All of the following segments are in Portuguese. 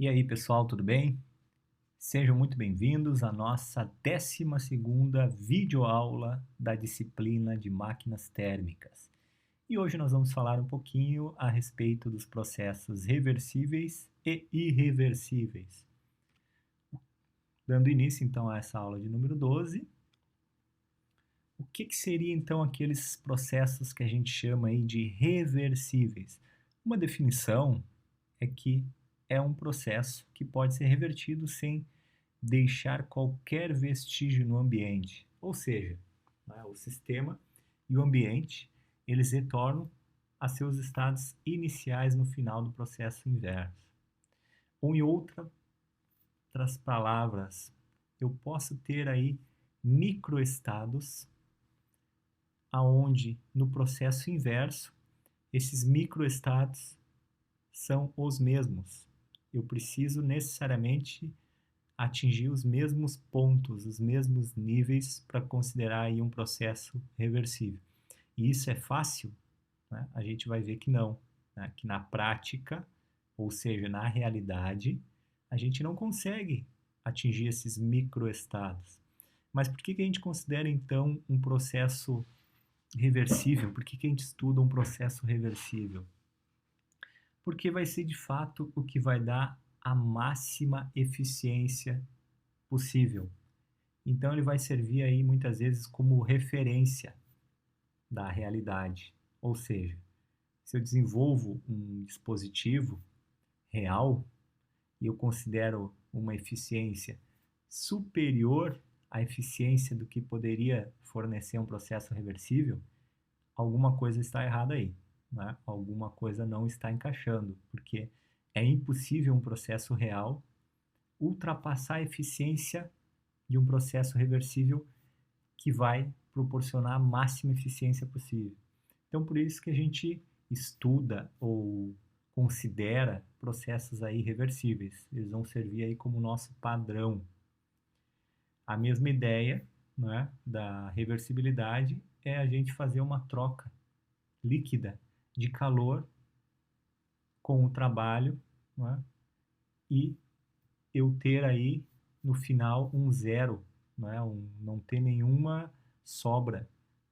E aí, pessoal, tudo bem? Sejam muito bem-vindos à nossa 12ª videoaula da disciplina de máquinas térmicas. E hoje nós vamos falar um pouquinho a respeito dos processos reversíveis e irreversíveis. Dando início, então, a essa aula de número 12, o que seria, então, aqueles processos que a gente chama aí de reversíveis? Uma definição é que é um processo que pode ser revertido sem deixar qualquer vestígio no ambiente. Ou seja, né, o sistema e o ambiente, eles retornam a seus estados iniciais no final do processo inverso. Ou em outras palavras, eu posso ter aí microestados aonde no processo inverso esses microestados são os mesmos. Eu preciso necessariamente atingir os mesmos pontos, os mesmos níveis para considerar aí um processo reversível. E isso é fácil? Né? A gente vai ver que não, né? Que na prática, ou seja, na realidade, a gente não consegue atingir esses microestados. Mas por que a gente considera então um processo reversível? Por que a gente estuda um processo reversível? Porque vai ser de fato o que vai dar a máxima eficiência possível. Então ele vai servir aí muitas vezes como referência da realidade. Ou seja, se eu desenvolvo um dispositivo real e eu considero uma eficiência superior à eficiência do que poderia fornecer um processo reversível, alguma coisa está errada aí, né? Alguma coisa não está encaixando, porque é impossível um processo real ultrapassar a eficiência de um processo reversível que vai proporcionar a máxima eficiência possível. Então, por isso que a gente estuda ou considera processos aí reversíveis. Eles vão servir aí como nosso padrão. A mesma ideia, né, da reversibilidade é a gente fazer uma troca líquida de calor com o trabalho, né, e eu ter aí no final um zero, né, não ter nenhuma sobra,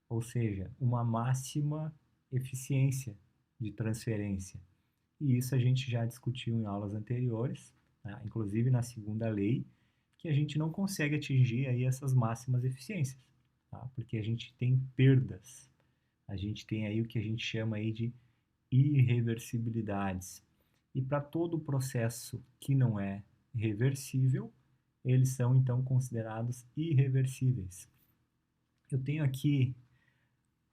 ou seja, uma máxima eficiência de transferência. E isso a gente já discutiu em aulas anteriores, né, inclusive na segunda lei, que a gente não consegue atingir aí essas máximas eficiências, tá? Porque a gente tem perdas, a gente tem aí o que a gente chama aí de irreversibilidades. E para todo processo que não é reversível, eles são então considerados irreversíveis. Eu tenho aqui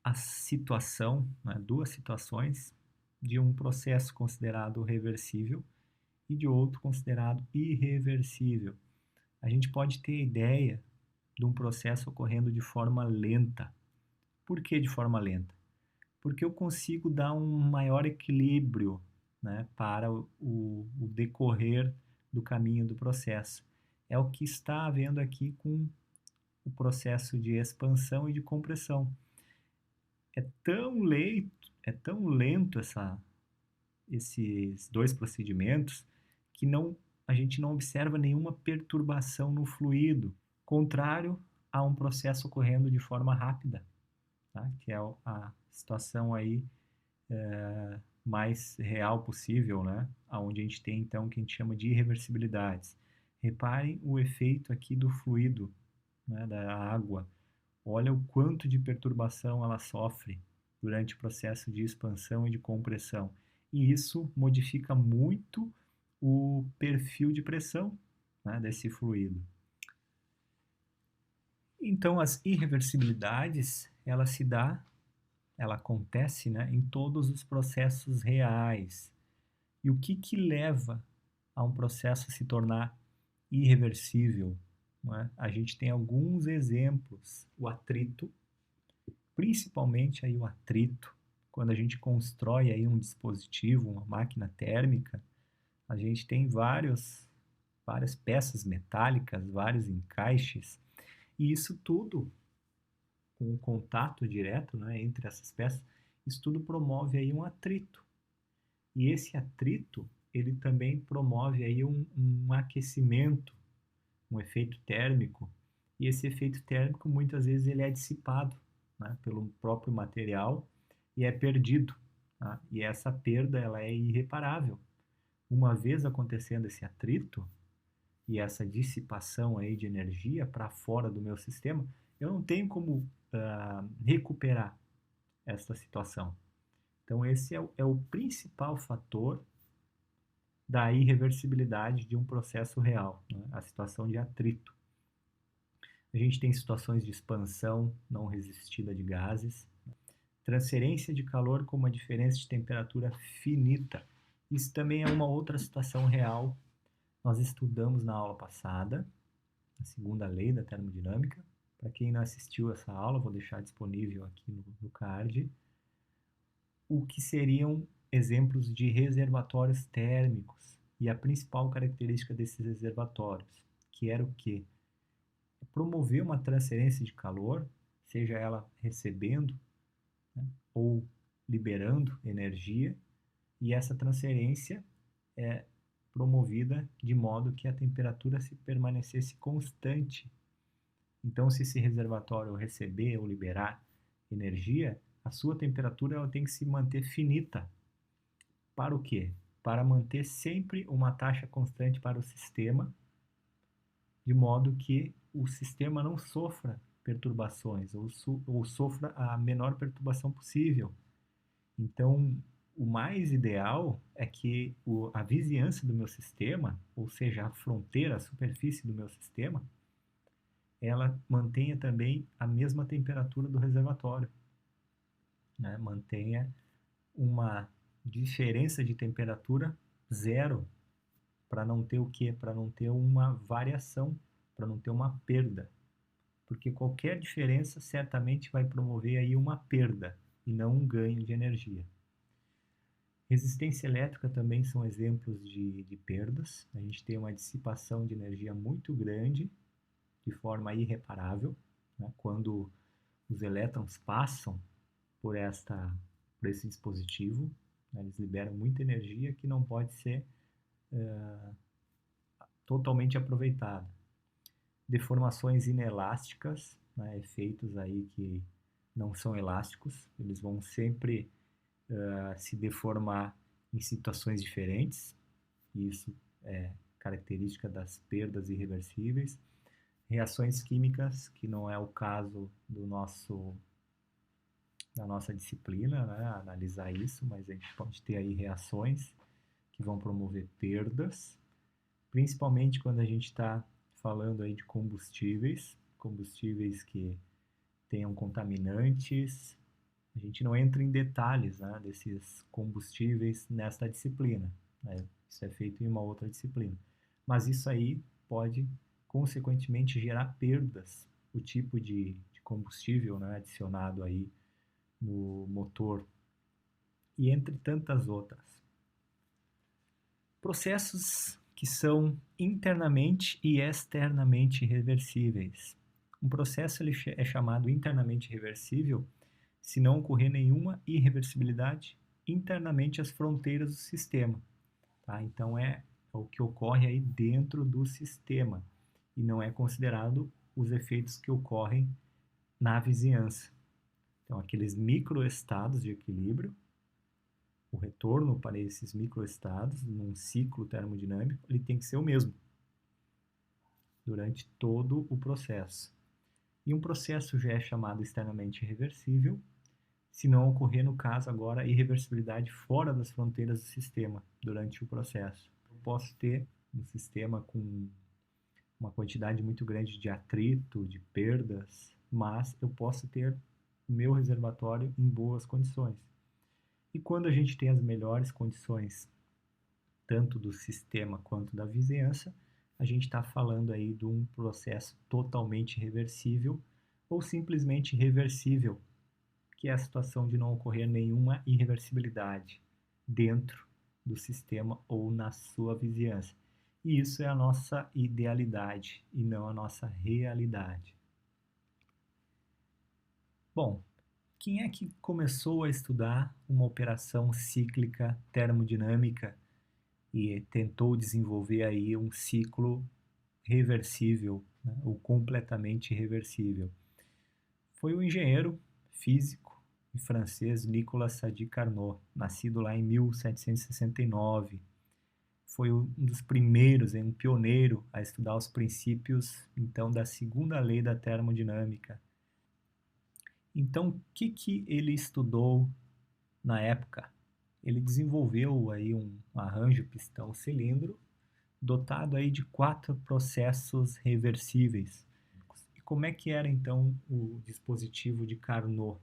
a situação, né, duas situações de um processo considerado reversível e de outro considerado irreversível. A gente pode ter ideia de um processo ocorrendo de forma lenta. Por que de forma lenta? Porque eu consigo dar um maior equilíbrio, né, para o decorrer do caminho do processo. É o que está havendo aqui com o processo de expansão e de compressão. É tão lento esses dois procedimentos que a gente não observa nenhuma perturbação no fluido, contrário a um processo ocorrendo de forma rápida, tá? Que é a situação aí mais real possível, né? Onde a gente tem então o que a gente chama de irreversibilidades. Reparem o efeito aqui do fluido, né, da água. Olha o quanto de perturbação ela sofre durante o processo de expansão e de compressão. E isso modifica muito o perfil de pressão, né, desse fluido. Então, as irreversibilidades, ela acontece, né, em todos os processos reais. E o que leva a um processo a se tornar irreversível? Não é? A gente tem alguns exemplos. O atrito, principalmente aí o atrito, quando a gente constrói aí um dispositivo, uma máquina térmica, a gente tem várias peças metálicas, vários encaixes, e isso tudo, com o contato direto, né, entre essas peças, isso tudo promove aí um atrito. E esse atrito, ele também promove aí um aquecimento, um efeito térmico, e esse efeito térmico muitas vezes ele é dissipado, né, pelo próprio material e é perdido, tá? E essa perda ela é irreparável. Uma vez acontecendo esse atrito e essa dissipação aí de energia para fora do meu sistema, eu não tenho como recuperar essa situação. Então esse é o principal fator da irreversibilidade de um processo real, né? A situação de atrito. A gente tem situações de expansão não resistida de gases, transferência de calor com uma diferença de temperatura finita. Isso também é uma outra situação real. Nós estudamos na aula passada, a segunda lei da termodinâmica. Para quem não assistiu essa aula, vou deixar disponível aqui no card. O que seriam exemplos de reservatórios térmicos e a principal característica desses reservatórios, que era o quê? Promover uma transferência de calor, seja ela recebendo, né, ou liberando energia, e essa transferência é promovida de modo que a temperatura se permanecesse constante. Então, se esse reservatório receber ou liberar energia, a sua temperatura ela tem que se manter finita. Para o quê? Para manter sempre uma taxa constante para o sistema, de modo que o sistema não sofra perturbações ou sofra a menor perturbação possível. Então, o mais ideal é que a vizinhança do meu sistema, ou seja, a fronteira, a superfície do meu sistema, ela mantenha também a mesma temperatura do reservatório, né? Mantenha uma diferença de temperatura zero, para não ter o quê? Para não ter uma variação, para não ter uma perda. Porque qualquer diferença certamente vai promover aí uma perda e não um ganho de energia. Resistência elétrica também são exemplos de perdas. A gente tem uma dissipação de energia muito grande, de forma irreparável, né? Quando os elétrons passam por esse dispositivo, né? Eles liberam muita energia que não pode ser totalmente aproveitada. Deformações inelásticas, né? Efeitos aí que não são elásticos, eles vão sempre se deformar em situações diferentes, e isso é característica das perdas irreversíveis. Reações químicas, que não é o caso da nossa disciplina, né, analisar isso, mas a gente pode ter aí reações que vão promover perdas, principalmente quando a gente está falando aí de combustíveis que tenham contaminantes. A gente não entra em detalhes, né, desses combustíveis nesta disciplina, né? Isso é feito em uma outra disciplina. Mas isso aí pode, consequentemente, gerar perdas, o tipo de combustível, né, adicionado aí no motor, e entre tantas outras. Processos que são internamente e externamente reversíveis. Um processo ele é chamado internamente reversível se não ocorrer nenhuma irreversibilidade internamente às fronteiras do sistema. Tá? Então, é o que ocorre aí dentro do sistema e não é considerado os efeitos que ocorrem na vizinhança. Então, aqueles microestados de equilíbrio, o retorno para esses microestados num ciclo termodinâmico, ele tem que ser o mesmo durante todo o processo. E um processo já é chamado externamente reversível se não ocorrer, no caso agora, irreversibilidade fora das fronteiras do sistema durante o processo. Eu posso ter um sistema com uma quantidade muito grande de atrito, de perdas, mas eu posso ter o meu reservatório em boas condições. E quando a gente tem as melhores condições, tanto do sistema quanto da vizinhança, a gente está falando aí de um processo totalmente reversível ou simplesmente reversível, que é a situação de não ocorrer nenhuma irreversibilidade dentro do sistema ou na sua vizinhança. E isso é a nossa idealidade e não a nossa realidade. Bom, quem é que começou a estudar uma operação cíclica termodinâmica e tentou desenvolver aí um ciclo reversível, né, ou completamente reversível. Foi o engenheiro físico e francês Nicolas Sadi Carnot, nascido lá em 1769. Foi um dos primeiros, um pioneiro a estudar os princípios, então, da segunda lei da termodinâmica. Então, o que ele estudou na época? Ele desenvolveu aí um arranjo pistão-cilindro dotado aí de 4 processos reversíveis. E como é que era então o dispositivo de Carnot?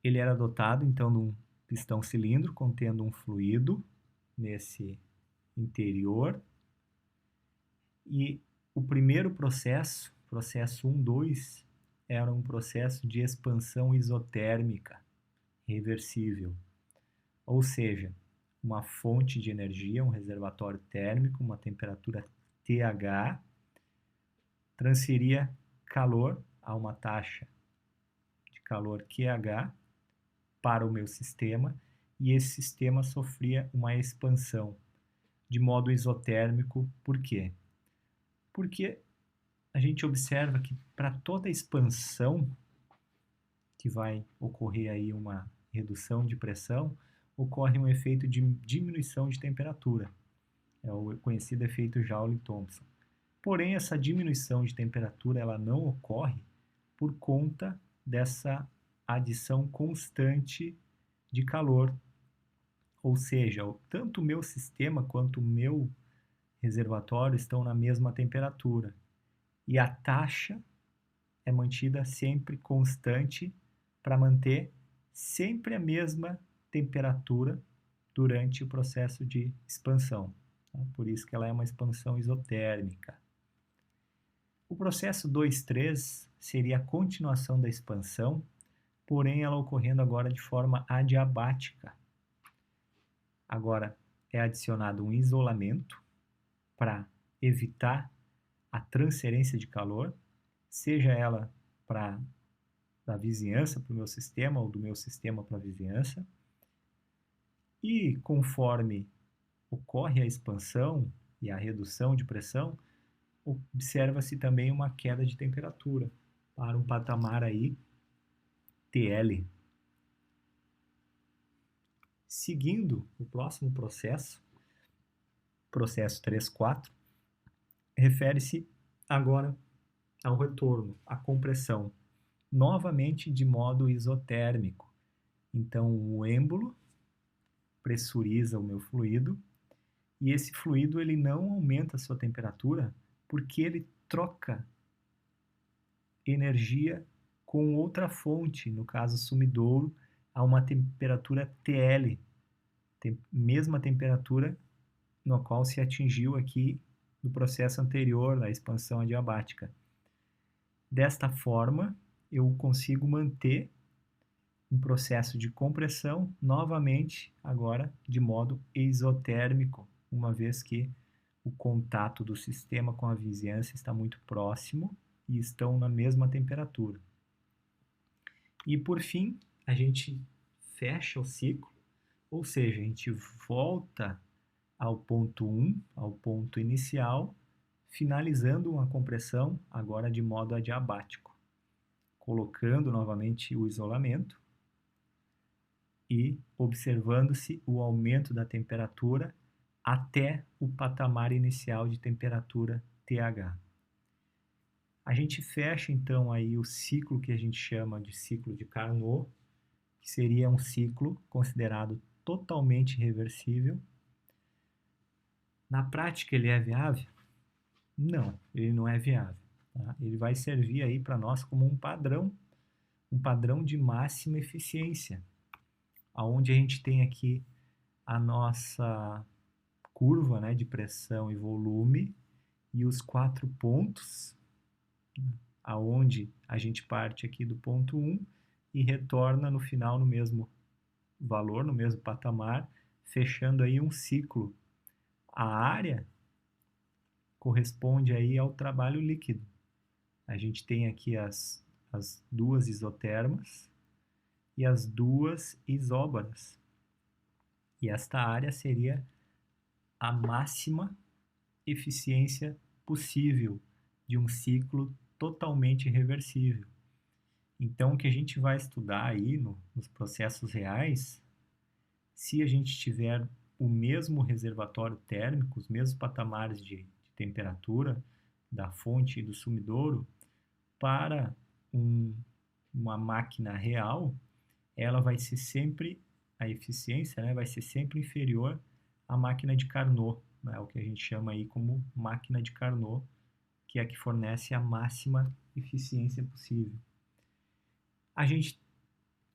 Ele era dotado então de um pistão-cilindro contendo um fluido nesse interior, e o primeiro processo, processo 1, 2, era um processo de expansão isotérmica reversível, ou seja, uma fonte de energia, um reservatório térmico, uma temperatura TH, transferia calor a uma taxa de calor QH para o meu sistema, e esse sistema sofria uma expansão de modo isotérmico. Por quê? Porque a gente observa que para toda expansão que vai ocorrer aí uma redução de pressão, ocorre um efeito de diminuição de temperatura. É o conhecido efeito Joule-Thomson. Porém, essa diminuição de temperatura ela não ocorre por conta dessa adição constante de calor. Ou seja, tanto o meu sistema quanto o meu reservatório estão na mesma temperatura. E a taxa é mantida sempre constante para manter sempre a mesma temperatura durante o processo de expansão. Por isso que ela é uma expansão isotérmica. O processo 2,3 seria a continuação da expansão, porém ela ocorrendo agora de forma adiabática. Agora é adicionado um isolamento para evitar a transferência de calor, seja ela da vizinhança para o meu sistema ou do meu sistema para a vizinhança. E conforme ocorre a expansão e a redução de pressão, observa-se também uma queda de temperatura para um patamar aí TL. Seguindo o próximo processo, processo 3,4, refere-se agora ao retorno, à compressão, novamente de modo isotérmico. Então, o êmbolo pressuriza o meu fluido, e esse fluido ele não aumenta a sua temperatura porque ele troca energia com outra fonte, no caso sumidouro, a uma temperatura TL, mesma temperatura no qual se atingiu aqui no processo anterior, na expansão adiabática. Desta forma, eu consigo manter um processo de compressão novamente, agora de modo isotérmico, uma vez que o contato do sistema com a vizinhança está muito próximo e estão na mesma temperatura. E por fim, a gente fecha o ciclo, ou seja, a gente volta ao ponto 1, ao ponto inicial, finalizando uma compressão agora de modo adiabático, colocando novamente o isolamento e observando-se o aumento da temperatura até o patamar inicial de temperatura TH. A gente fecha então aí o ciclo que a gente chama de ciclo de Carnot, que seria um ciclo considerado totalmente reversível. Na prática ele é viável? Não, ele não é viável. Tá? Ele vai servir aí para nós como um padrão de máxima eficiência, aonde a gente tem aqui a nossa curva, né, de pressão e volume e os 4 pontos, aonde a gente parte aqui do ponto 1 e retorna no final no mesmo valor, no mesmo patamar, fechando aí um ciclo. A área corresponde aí ao trabalho líquido. A gente tem aqui as duas isotermas e as duas isóbaras. E esta área seria a máxima eficiência possível de um ciclo totalmente reversível. Então, o que a gente vai estudar aí nos processos reais, se a gente tiver o mesmo reservatório térmico, os mesmos patamares de temperatura da fonte e do sumidouro, para uma máquina real, ela vai ser sempre, a eficiência, né, vai ser sempre inferior à máquina de Carnot, né, o que a gente chama aí como máquina de Carnot, que é a que fornece a máxima eficiência possível. A gente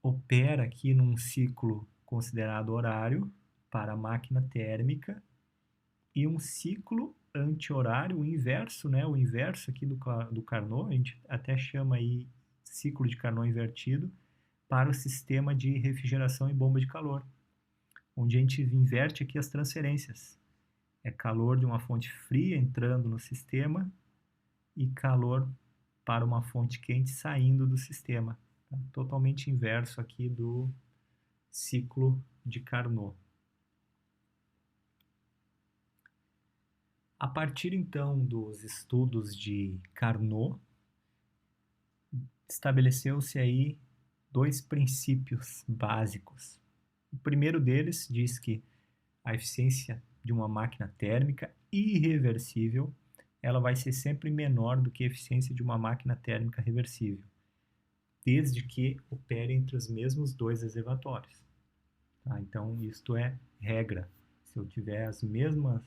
opera aqui num ciclo considerado horário para a máquina térmica e um ciclo anti-horário, o inverso, né? O inverso aqui do Carnot, a gente até chama aí ciclo de Carnot invertido, para o sistema de refrigeração e bomba de calor, onde a gente inverte aqui as transferências. É calor de uma fonte fria entrando no sistema e calor para uma fonte quente saindo do sistema. Tá? Totalmente inverso aqui do ciclo de Carnot. A partir então dos estudos de Carnot, estabeleceu-se aí dois princípios básicos. O primeiro deles diz que a eficiência de uma máquina térmica irreversível, ela vai ser sempre menor do que a eficiência de uma máquina térmica reversível, desde que opere entre os mesmos dois reservatórios. Tá? Então, isto é regra. Se eu tiver as mesmas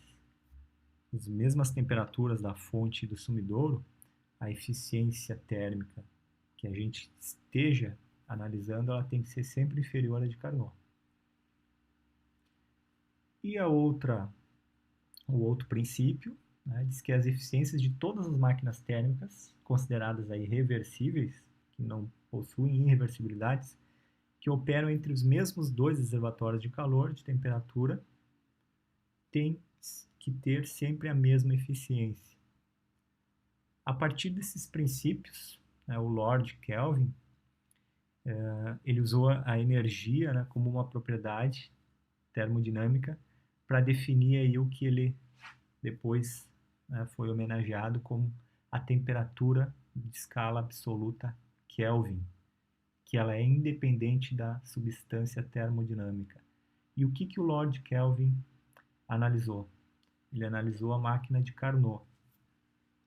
temperaturas da fonte e do sumidouro, a eficiência térmica que a gente esteja analisando, ela tem que ser sempre inferior à de Carnot. E o outro princípio, né, diz que as eficiências de todas as máquinas térmicas, consideradas aí reversíveis, que não possuem irreversibilidades, que operam entre os mesmos dois reservatórios de calor, de temperatura, têm que ter sempre a mesma eficiência. A partir desses princípios, né, o Lord Kelvin, ele usou a energia, né, como uma propriedade termodinâmica para definir aí o que ele depois, né, foi homenageado como a temperatura de escala absoluta Kelvin, que ela é independente da substância termodinâmica. E o que o Lord Kelvin analisou? Ele analisou a máquina de Carnot.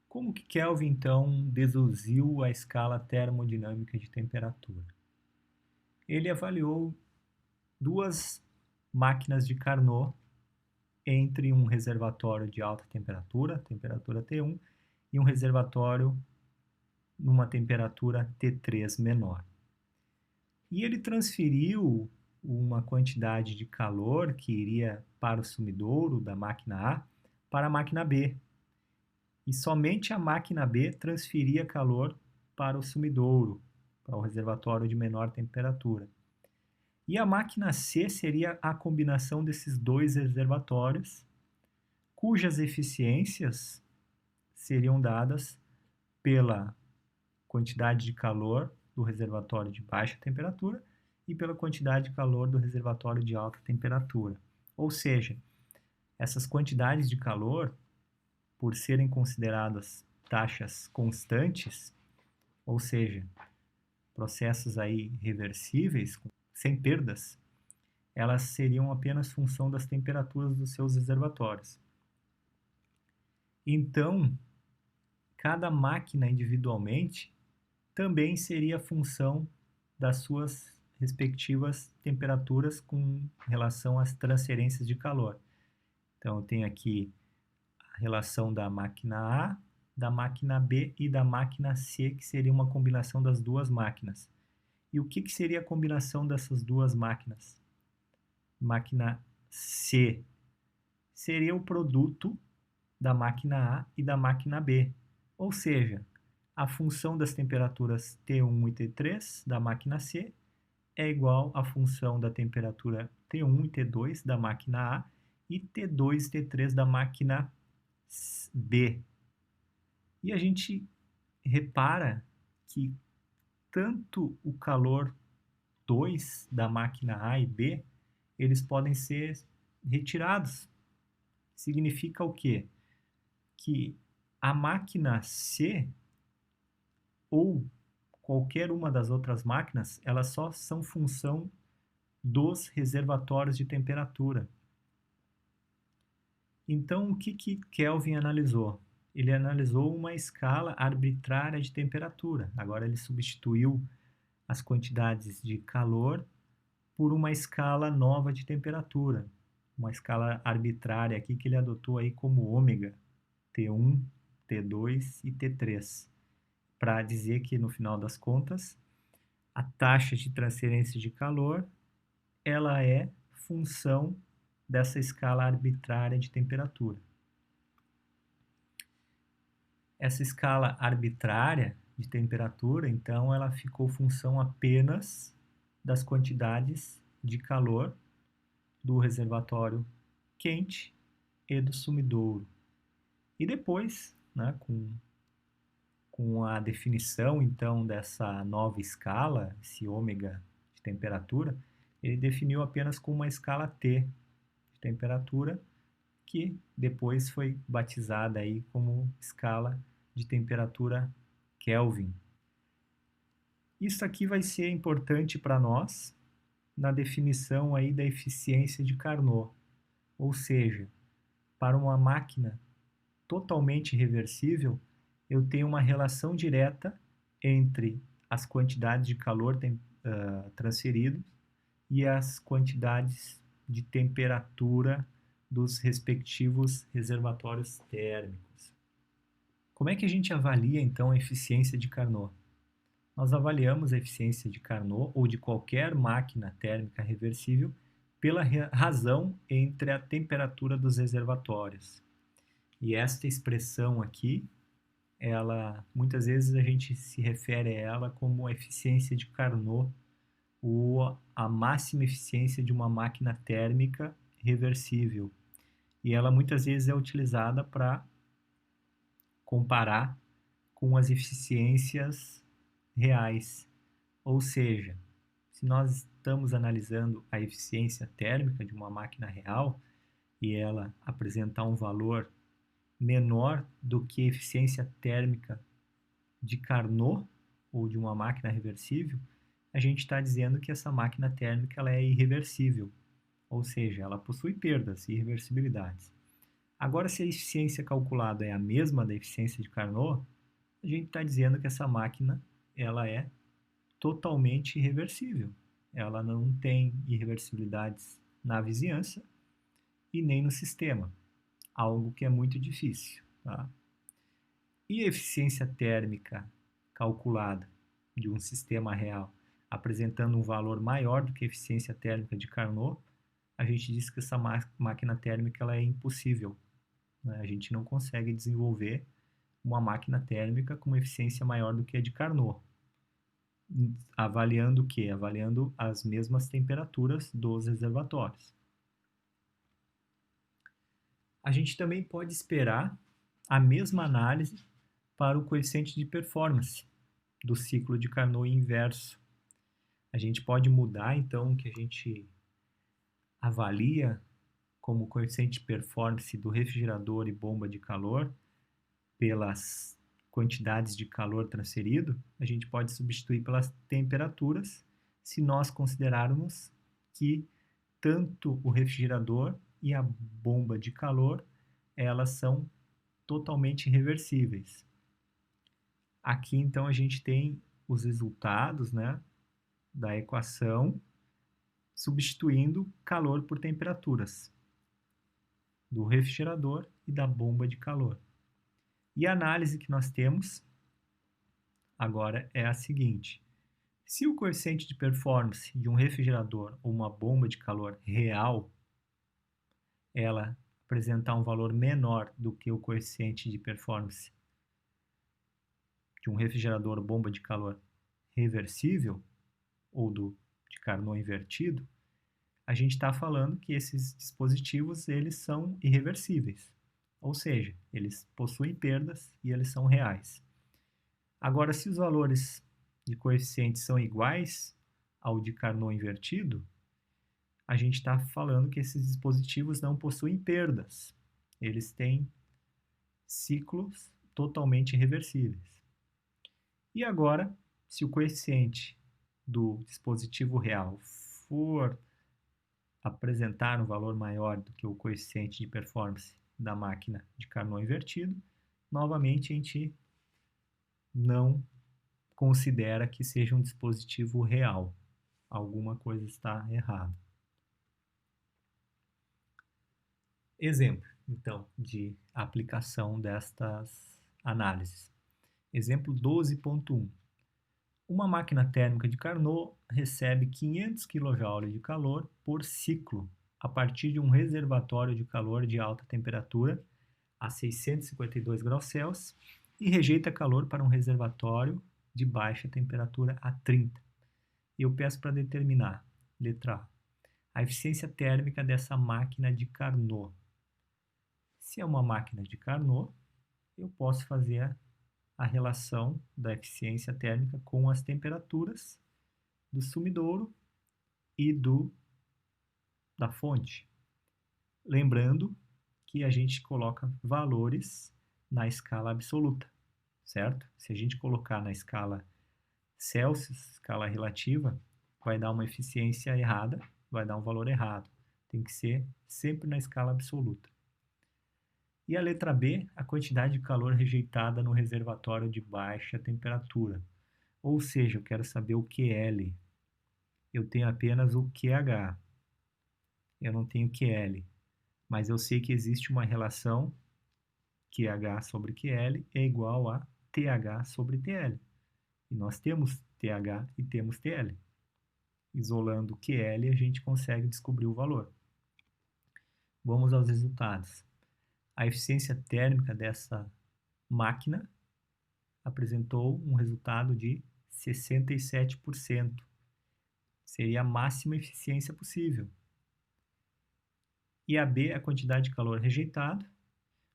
Como que Kelvin, então, deduziu a escala termodinâmica de temperatura? Ele avaliou duas máquinas de Carnot entre um reservatório de alta temperatura, temperatura T1, e um reservatório numa temperatura T3 menor. E ele transferiu uma quantidade de calor que iria para o sumidouro da máquina A para a máquina B. E somente a máquina B transferia calor para o sumidouro, para o reservatório de menor temperatura. E a máquina C seria a combinação desses dois reservatórios, cujas eficiências seriam dadas pela quantidade de calor do reservatório de baixa temperatura e pela quantidade de calor do reservatório de alta temperatura. Ou seja, essas quantidades de calor, por serem consideradas taxas constantes, ou seja, processos aí reversíveis, sem perdas, elas seriam apenas função das temperaturas dos seus reservatórios. Então, cada máquina individualmente também seria função das suas respectivas temperaturas com relação às transferências de calor. Então, eu tenho aqui a relação da máquina A, da máquina B e da máquina C, que seria uma combinação das duas máquinas. E o que seria a combinação dessas duas máquinas? Máquina C seria o produto da máquina A e da máquina B, ou seja, a função das temperaturas T1 e T3 da máquina C é igual à função da temperatura T1 e T2 da máquina A e T2 e T3 da máquina B. E a gente repara que tanto o calor 2 da máquina A e B, eles podem ser retirados. Significa o quê? Que a máquina C ou qualquer uma das outras máquinas, elas só são função dos reservatórios de temperatura. Então, o que Kelvin analisou? Ele analisou uma escala arbitrária de temperatura. Agora ele substituiu as quantidades de calor por uma escala nova de temperatura, uma escala arbitrária aqui que ele adotou aí como ômega, T1, T2 e T3, para dizer que no final das contas a taxa de transferência de calor ela é função dessa escala arbitrária de temperatura. Essa escala arbitrária de temperatura, então, ela ficou função apenas das quantidades de calor do reservatório quente e do sumidouro. E depois, né, com a definição, então, dessa nova escala, esse ômega de temperatura, ele definiu apenas com uma escala T de temperatura, que depois foi batizada aí como escala de temperatura Kelvin. Isso aqui vai ser importante para nós na definição aí da eficiência de Carnot, ou seja, para uma máquina totalmente reversível, eu tenho uma relação direta entre as quantidades de calor transferidos e as quantidades de temperatura dos respectivos reservatórios térmicos. Como é que a gente avalia, então, a eficiência de Carnot? Nós avaliamos a eficiência de Carnot ou de qualquer máquina térmica reversível pela razão entre a temperatura dos reservatórios. E esta expressão aqui, ela, muitas vezes a gente se refere a ela como a eficiência de Carnot ou a máxima eficiência de uma máquina térmica reversível. E ela muitas vezes é utilizada para comparar com as eficiências reais. Ou seja, se nós estamos analisando a eficiência térmica de uma máquina real e ela apresentar um valor menor do que a eficiência térmica de Carnot ou de uma máquina reversível, a gente está dizendo que essa máquina térmica ela é irreversível, ou seja, ela possui perdas e irreversibilidades. Agora, se a eficiência calculada é a mesma da eficiência de Carnot, a gente está dizendo que essa máquina ela é totalmente irreversível. Ela não tem irreversibilidades na vizinhança e nem no sistema, algo que é muito difícil. Tá? E a eficiência térmica calculada de um sistema real, apresentando um valor maior do que a eficiência térmica de Carnot, a gente diz que essa máquina térmica ela é impossível. Né? A gente não consegue desenvolver uma máquina térmica com uma eficiência maior do que a de Carnot. Avaliando o quê? Avaliando as mesmas temperaturas dos reservatórios. A gente também pode esperar a mesma análise para o coeficiente de performance do ciclo de Carnot inverso. A gente pode mudar, então, o que a gente avalia como coeficiente de performance do refrigerador e bomba de calor pelas quantidades de calor transferido, a gente pode substituir pelas temperaturas se nós considerarmos que tanto o refrigerador e a bomba de calor elas são totalmente reversíveis. Aqui então a gente tem os resultados, né, da equação substituindo calor por temperaturas do refrigerador e da bomba de calor. E a análise que nós temos agora é a seguinte: se o coeficiente de performance de um refrigerador ou uma bomba de calor real ela apresentar um valor menor do que o coeficiente de performance de um refrigerador ou bomba de calor reversível ou de Carnot invertido, a gente está falando que esses dispositivos eles são irreversíveis, ou seja, eles possuem perdas e eles são reais. Agora, se os valores de coeficientes são iguais ao de Carnot invertido, a gente está falando que esses dispositivos não possuem perdas. Eles têm ciclos totalmente reversíveis. E agora, se o coeficiente do dispositivo real for apresentar um valor maior do que o coeficiente de performance da máquina de Carnot invertido, novamente a gente não considera que seja um dispositivo real. Alguma coisa está errada. Exemplo, então, de aplicação destas análises. Exemplo 12.1. Uma máquina térmica de Carnot recebe 500 kJ de calor por ciclo a partir de um reservatório de calor de alta temperatura a 652 graus Celsius e rejeita calor para um reservatório de baixa temperatura a 30. E eu peço para determinar, letra A eficiência térmica dessa máquina de Carnot. Se é uma máquina de Carnot, eu posso fazer a relação da eficiência térmica com as temperaturas do sumidouro e da fonte. Lembrando que a gente coloca valores na escala absoluta, certo? Se a gente colocar na escala Celsius, escala relativa, vai dar uma eficiência errada, vai dar um valor errado. Tem que ser sempre na escala absoluta. E a letra B, a quantidade de calor rejeitada no reservatório de baixa temperatura. Ou seja, eu quero saber o QL. Eu tenho apenas o QH. Eu não tenho QL. Mas eu sei que existe uma relação QH sobre QL é igual a TH sobre TL. E nós temos TH e temos TL. Isolando QL, a gente consegue descobrir o valor. Vamos aos resultados. A eficiência térmica dessa máquina apresentou um resultado de 67%. Seria a máxima eficiência possível. E a B, a quantidade de calor rejeitado,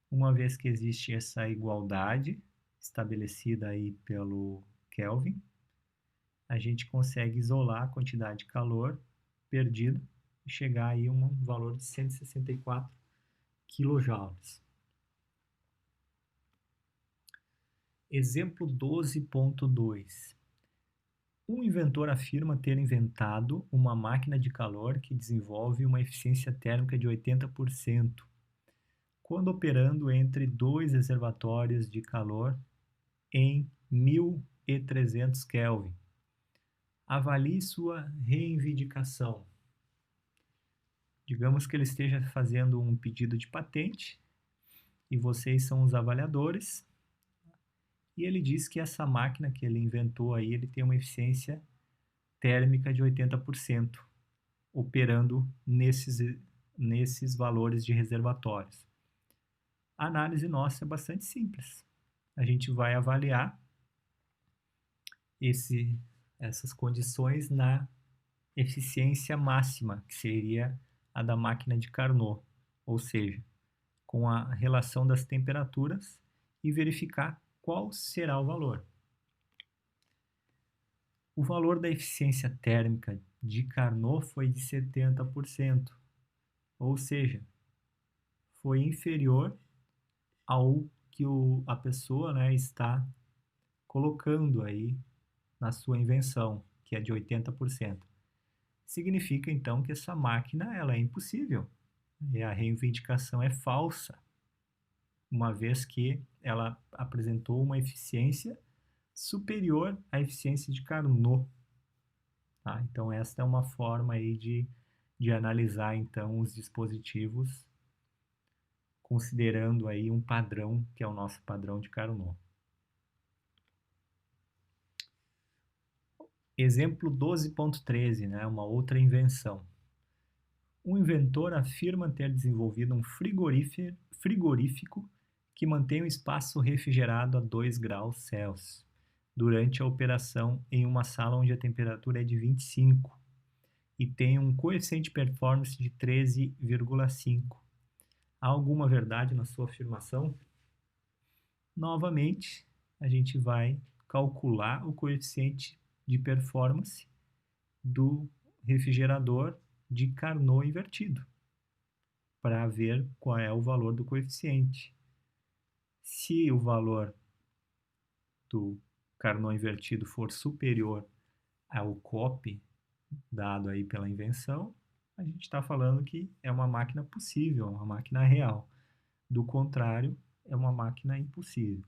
uma vez que existe essa igualdade estabelecida aí pelo Kelvin, a gente consegue isolar a quantidade de calor perdido e chegar aí a um valor de 164 kJ. Exemplo 12.2. Um inventor afirma ter inventado uma máquina de calor que desenvolve uma eficiência térmica de 80%, quando operando entre dois reservatórios de calor em 1300 Kelvin. Avalie sua reivindicação. Digamos que ele esteja fazendo um pedido de patente e vocês são os avaliadores. E ele diz que essa máquina que ele inventou aí, ele tem uma eficiência térmica de 80%, operando nesses valores de reservatórios. A análise nossa é bastante simples. A gente vai avaliar essas condições na eficiência máxima, que seria a da máquina de Carnot, ou seja, com a relação das temperaturas e verificar qual será o valor. O valor da eficiência térmica de Carnot foi de 70%, ou seja, foi inferior ao que a pessoa, né, está colocando aí na sua invenção, que é de 80%. Significa então que essa máquina ela é impossível e a reivindicação é falsa, uma vez que ela apresentou uma eficiência superior à eficiência de Carnot. Tá? Então esta é uma forma aí de analisar então os dispositivos considerando aí um padrão que é o nosso padrão de Carnot. Exemplo 12.13, né? Uma outra invenção. Um inventor afirma ter desenvolvido um frigorífico que mantém o espaço refrigerado a 2 graus Celsius durante a operação em uma sala onde a temperatura é de 25 e tem um coeficiente de performance de 13,5. Há alguma verdade na sua afirmação? Novamente, a gente vai calcular o coeficiente de performance do refrigerador de Carnot invertido, para ver qual é o valor do coeficiente. Se o valor do Carnot invertido for superior ao COP dado aí pela invenção, a gente está falando que é uma máquina possível, uma máquina real. Do contrário, é uma máquina impossível.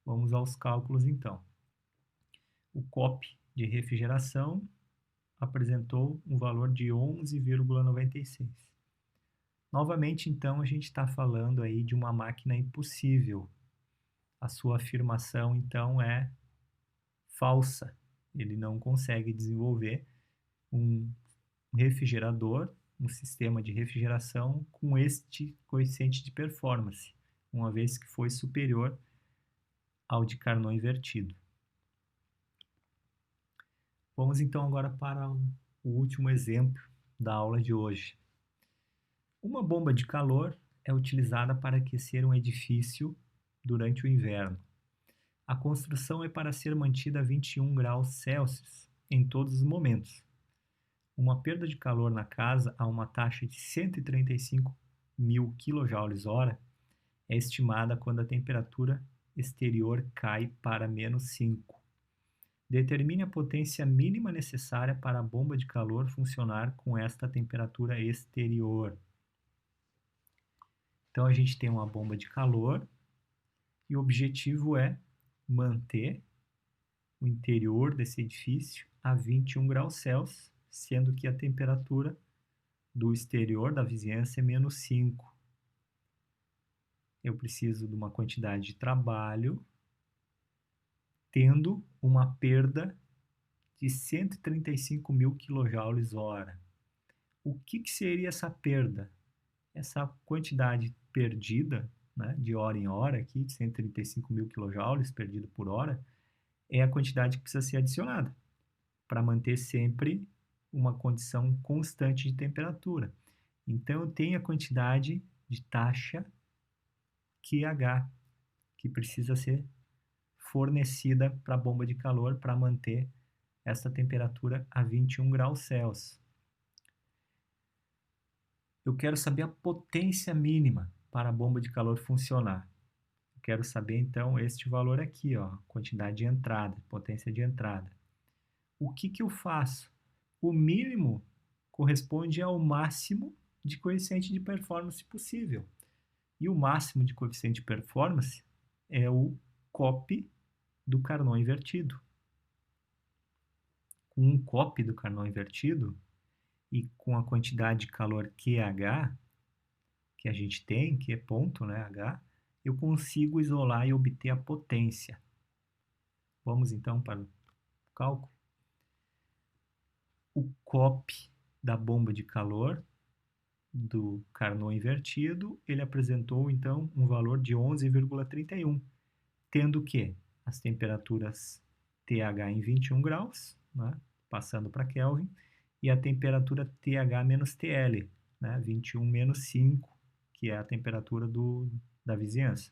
Vamos aos cálculos então. O COP de refrigeração apresentou um valor de 11,96. Novamente, então, a gente está falando aí de uma máquina impossível. A sua afirmação, então, é falsa. Ele não consegue desenvolver um refrigerador, um sistema de refrigeração com este coeficiente de performance, uma vez que foi superior ao de Carnot invertido. Vamos então agora para o último exemplo da aula de hoje. Uma bomba de calor é utilizada para aquecer um edifício durante o inverno. A construção é para ser mantida a 21 graus Celsius em todos os momentos. Uma perda de calor na casa a uma taxa de 135.000 kJ/h é estimada quando a temperatura exterior cai para -5. Determine a potência mínima necessária para a bomba de calor funcionar com esta temperatura exterior. Então, a gente tem uma bomba de calor e o objetivo é manter o interior desse edifício a 21 graus Celsius, sendo que a temperatura do exterior da vizinhança é -5. Eu preciso de uma quantidade de trabalho tendo uma perda de 135.000 kJ/h. O que seria essa perda? Essa quantidade perdida, né, de hora em hora, aqui, de 135.000 kJ perdido por hora, é a quantidade que precisa ser adicionada para manter sempre uma condição constante de temperatura. Então, eu tenho a quantidade de taxa QH, que precisa ser fornecida para a bomba de calor para manter essa temperatura a 21 graus Celsius. Eu quero saber a potência mínima para a bomba de calor funcionar. Eu quero saber, então, este valor aqui, ó, quantidade de entrada, potência de entrada. O que eu faço? O mínimo corresponde ao máximo de coeficiente de performance possível. E o máximo de coeficiente de performance é o COP do Carnot invertido. Com um COP do Carnot invertido e com a quantidade de calor QH que a gente tem, que é ponto, né, H, eu consigo isolar e obter a potência. Vamos então para o cálculo. O COP da bomba de calor do Carnot invertido, ele apresentou então um valor de 11,31, tendo que as temperaturas TH em 21 graus, né, passando para Kelvin, e a temperatura TH-TL, né, 21 menos 5, que é a temperatura da vizinhança.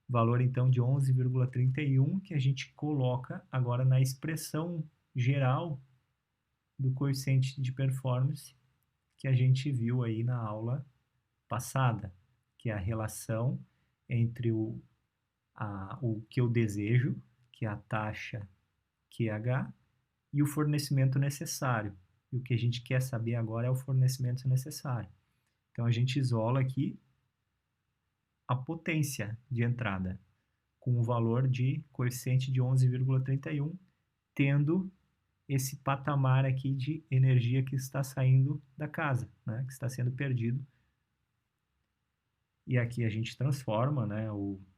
Valor então de 11,31 que a gente coloca agora na expressão geral do coeficiente de performance que a gente viu aí na aula passada, que é a relação entre o que eu desejo, que é a taxa QH, e o fornecimento necessário. E o que a gente quer saber agora é o fornecimento necessário. Então, a gente isola aqui a potência de entrada, com o valor de coeficiente de 11,31, tendo esse patamar aqui de energia que está saindo da casa, né, que está sendo perdido. E aqui a gente transforma, né, a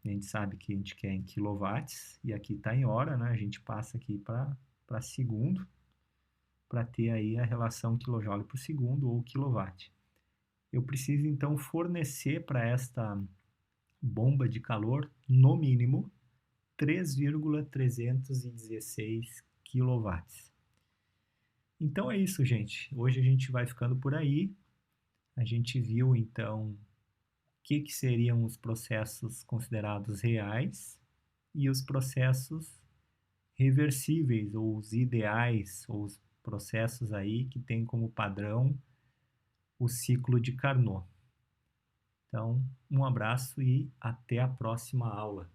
gente sabe que a gente quer em quilowatts, e aqui está em hora, né, a gente passa aqui para segundo, para ter aí a relação quilojoule por segundo ou quilowatt. Eu preciso então fornecer para esta bomba de calor, no mínimo, 3,316 kW. Então é isso, gente. Hoje a gente vai ficando por aí. A gente viu, então, o que seriam os processos considerados reais e os processos reversíveis, ou os ideais, ou os processos aí que tem como padrão o ciclo de Carnot. Então, um abraço e até a próxima aula.